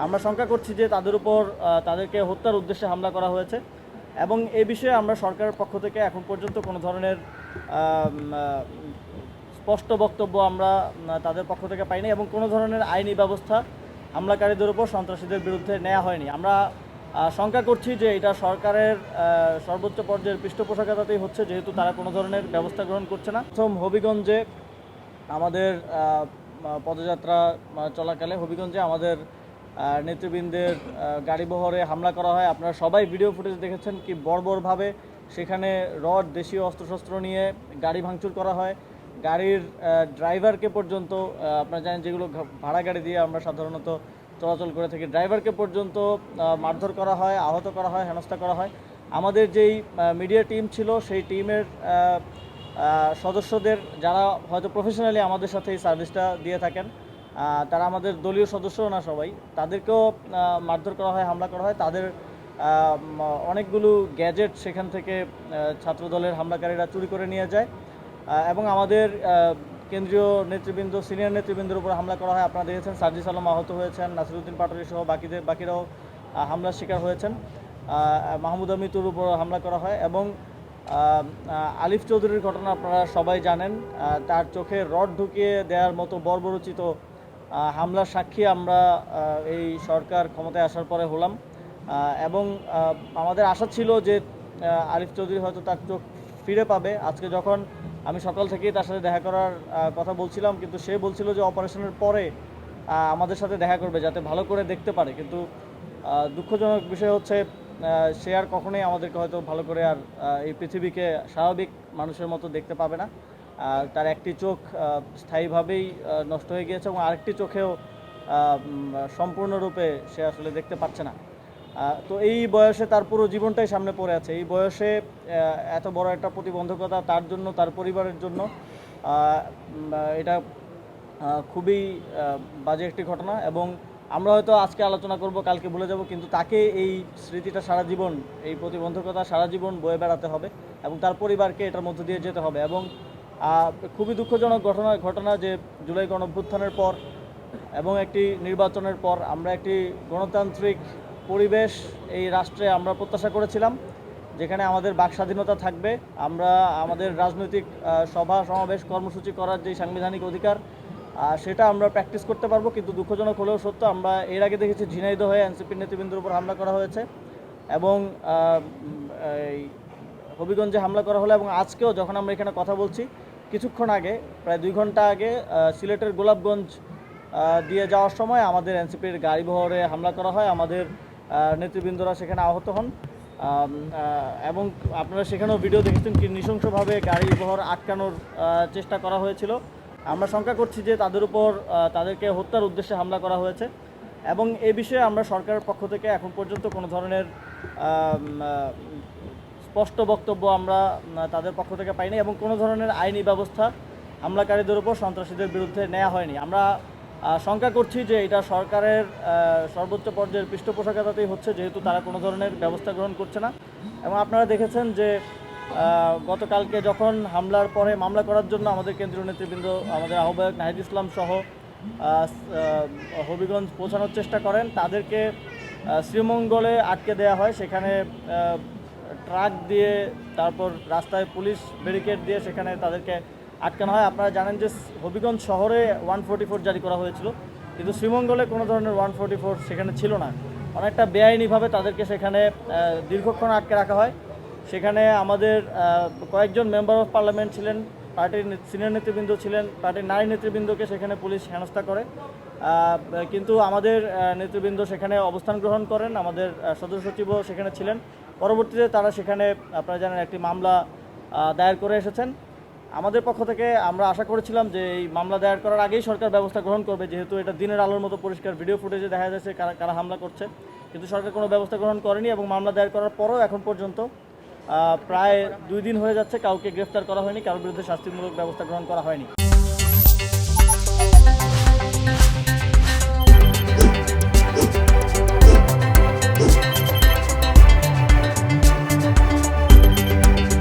আমরা শঙ্কা করছি যে তাদের উপর তাদেরকে হত্যার উদ্দেশ্যে হামলা করা হয়েছে এবং এই বিষয়ে আমরা সরকারের পক্ষ থেকে এখন পর্যন্ত কোনো ধরনের স্পষ্ট বক্তব্য আমরা তাদের পক্ষ থেকে পাইনি এবং কোনো ধরনের আইনি ব্যবস্থা হামলাকারীদের উপর সন্ত্রাসীদের বিরুদ্ধে নেওয়া হয়নি। আমরা শঙ্কা করছি যে এটা সরকারের সর্বোচ্চ পর্যায়ের পৃষ্ঠপোষকতাতেই হচ্ছে, যেহেতু তারা কোনো ধরনের ব্যবস্থা গ্রহণ করছে না। প্রথম হবিগঞ্জে আমাদের পদযাত্রা চলাকালে হবিগঞ্জে আমাদের নেতৃবৃন্দের গাড়িবহরে হামলা করা হয়। আপনারা সবাই ভিডিও ফুটেজ দেখেছেন কি বর্বরভাবে সেখানে রড, দেশীয় অস্ত্রশস্ত্র নিয়ে গাড়ি ভাঙচুর করা হয়। গাড়ির ড্রাইভারকে পর্যন্ত, আপনারা জানেন যেগুলো ভাড়া গাড়ি দিয়ে আমরা সাধারণত চলাচল করে থাকি, ড্রাইভারকে পর্যন্ত মারধর করা হয়, আহত করা হয়, হেনস্থা করা হয়। আমাদের যেই মিডিয়া টিম ছিল সেই টিমের সদস্যদের, যারা হয়তো প্রফেশনালি আমাদের সাথে এই সার্ভিসটা দিয়ে থাকেন, তারা আমাদের দলীয় সদস্যও না সবাই, তাদেরকেও মারধর করা হয়, হামলা করা হয়। তাদের অনেকগুলো গ্যাজেট সেখান থেকে ছাত্রদলের হামলাকারীরা চুরি করে নিয়ে যায় এবং আমাদের কেন্দ্রীয় নেতৃবৃন্দ, সিনিয়র নেতৃবৃন্দের উপর হামলা করা হয়। আপনারা দেখেছেন সার্জিস আলম আহত হয়েছেন, নাসিরুদ্দিন পাটোয়ারি সহ বাকিরাও হামলার শিকার হয়েছেন। মাহমুদা মিতুর উপর হামলা করা হয় এবং আলিফ চৌধুরীর ঘটনা আপনারা সবাই জানেন। তার চোখে রড ঢুকিয়ে দেওয়ার মতো বর্বরোচিত হামলার সাক্ষী আমরা এই সরকার ক্ষমতায় আসার পরে হলাম এবং আমাদের আশা ছিল যে আলিফ চৌধুরী হয়তো তার চোখ ফিরে পাবে। আজকে যখন আমি সকাল থেকেই তার সাথে দেখা করার কথা বলছিলাম, কিন্তু সে বলছিল যে অপারেশনের পরে আমাদের সাথে দেখা করবে যাতে ভালো করে দেখতে পারে। কিন্তু দুঃখজনক বিষয় হচ্ছে সে আর কখনোই আমাদেরকে হয়তো ভালো করে আর এই পৃথিবীকে স্বাভাবিক মানুষের মতো দেখতে পাবে না। তার একটি চোখ স্থায়ীভাবেই নষ্ট হয়ে গিয়েছে এবং আরেকটি চোখেও সম্পূর্ণরূপে সে আসলে দেখতে পাচ্ছে না। তো এই বয়সে তার পুরো জীবনটাই সামনে পড়ে আছে। এই বয়সে এত বড় একটা প্রতিবন্ধকতা তার জন্য, তার পরিবারের জন্য, এটা খুবই বাজে একটি ঘটনা এবং আমরা হয়তো আজকে আলোচনা করব, কালকে ভুলে যাব, কিন্তু তাকে এই স্মৃতিটা সারা জীবন, এই প্রতিবন্ধকতা সারা জীবন বয়ে বেড়াতে হবে এবং তার পরিবারকে এটার মধ্য দিয়ে যেতে হবে। এবং খুবই দুঃখজনক ঘটনা যে জুলাই গণঅভ্যুত্থানের পর এবং একটি নির্বাচনের পর আমরা একটি গণতান্ত্রিক পরিবেশ এই রাষ্ট্রে আমরা প্রত্যাশা করেছিলাম, যেখানে আমাদের বাক স্বাধীনতা থাকবে, আমরা আমাদের রাজনৈতিক সভা সমাবেশ কর্মসূচি করার যে সাংবিধানিক অধিকার সেটা আমরা প্র্যাকটিস করতে পারবো। কিন্তু দুঃখজনক হলেও সত্য, আমরা এর আগে দেখেছি ঝিনাইদহে এনসিপির নেতৃবৃন্দের উপর হামলা করা হয়েছে এবং এই হবিগঞ্জে হামলা করা হলো এবং আজকেও যখন আমরা এখানে কথা বলছি, কিছুক্ষণ আগে, প্রায় 2 ঘন্টা আগে সিলেটের গোলাপগঞ্জ দিয়ে যাওয়ার সময় আমাদের এনসিপির গাড়িবহরে হামলা করা হয়। আমাদের নেতৃবৃন্দরা সেখানে আহত হন এবং আপনারা সেখানেও ভিডিও দেখেছেন কি নৃশংসভাবে গাড়িবহর আটকানোর চেষ্টা করা হয়েছিল। আমরা শঙ্কা করছি যে তাদের উপর তাদেরকে হত্যার উদ্দেশ্যে হামলা করা হয়েছে এবং এই বিষয়ে আমরা সরকারের পক্ষ থেকে এখন পর্যন্ত কোনো ধরনের স্পষ্ট বক্তব্য আমরা তাদের পক্ষ থেকে পাইনি এবং কোনো ধরনের আইনি ব্যবস্থা হামলাকারীদের উপর সন্ত্রাসীদের বিরুদ্ধে নেওয়া হয়নি। আমরা শঙ্কা করছি যে এটা সরকারের সর্বোচ্চ পর্যায়ের পৃষ্ঠপোষকতাতেই হচ্ছে, যেহেতু তারা কোনো ধরনের ব্যবস্থা গ্রহণ করছে না। এবং আপনারা দেখেছেন যে গতকালকে যখন হামলার পরে মামলা করার জন্য আমাদের কেন্দ্রীয় নেতৃবৃন্দ, আমাদের আহ্বায়ক নাহিদ ইসলাম সহ হবিগঞ্জ পৌঁছানোর চেষ্টা করেন, তাদেরকে শ্রীমঙ্গলে আটকে দেওয়া হয়। সেখানে ট্রাক দিয়ে, তারপর রাস্তায় পুলিশ ব্যারিকেড দিয়ে সেখানে তাদেরকে আটকানো হয়। আপনারা জানেন যে হবিগঞ্জ শহরে 144 জারি করা হয়েছিল, কিন্তু শ্রীমঙ্গলে কোনো ধরনের 144 সেখানে ছিল না। অনেকটা বেআইনিভাবে তাদেরকে সেখানে দীর্ঘক্ষণ আটকে রাখা হয়। সেখানে আমাদের কয়েকজন মেম্বার অফ পার্লামেন্ট ছিলেন, পার্টির সিনিয়র নেতৃবৃন্দ ছিলেন, পার্টির নারী নেতৃবৃন্দকে সেখানে পুলিশ হেনস্থা করে, কিন্তু আমাদের নেতৃবৃন্দ সেখানে অবস্থান গ্রহণ করেন। আমাদের সদস্য সচিবও সেখানে ছিলেন। পরবর্তীতে তারা সেখানে, আপনারা জানেন, একটি মামলা দায়ের করে এসেছেন। আমাদের পক্ষ থেকে আমরা আশা করেছিলাম যে এই মামলা দায়ের করার আগেই সরকার ব্যবস্থা গ্রহণ করবে, যেহেতু এটা দিনের আলোর মতো পরিষ্কার ভিডিও ফুটেজে দেখা যাচ্ছে কারা হামলা করছে, কিন্তু সরকার কোনো ব্যবস্থা গ্রহণ করেনি এবং মামলা দায়ের করার পরও এখন পর্যন্ত প্রায় 2 দিন হয়ে যাচ্ছে কাউকে গ্রেফতার করা হয়নি, কারোর বিরুদ্ধে শাস্তিমূলক ব্যবস্থা গ্রহণ করা হয়নি।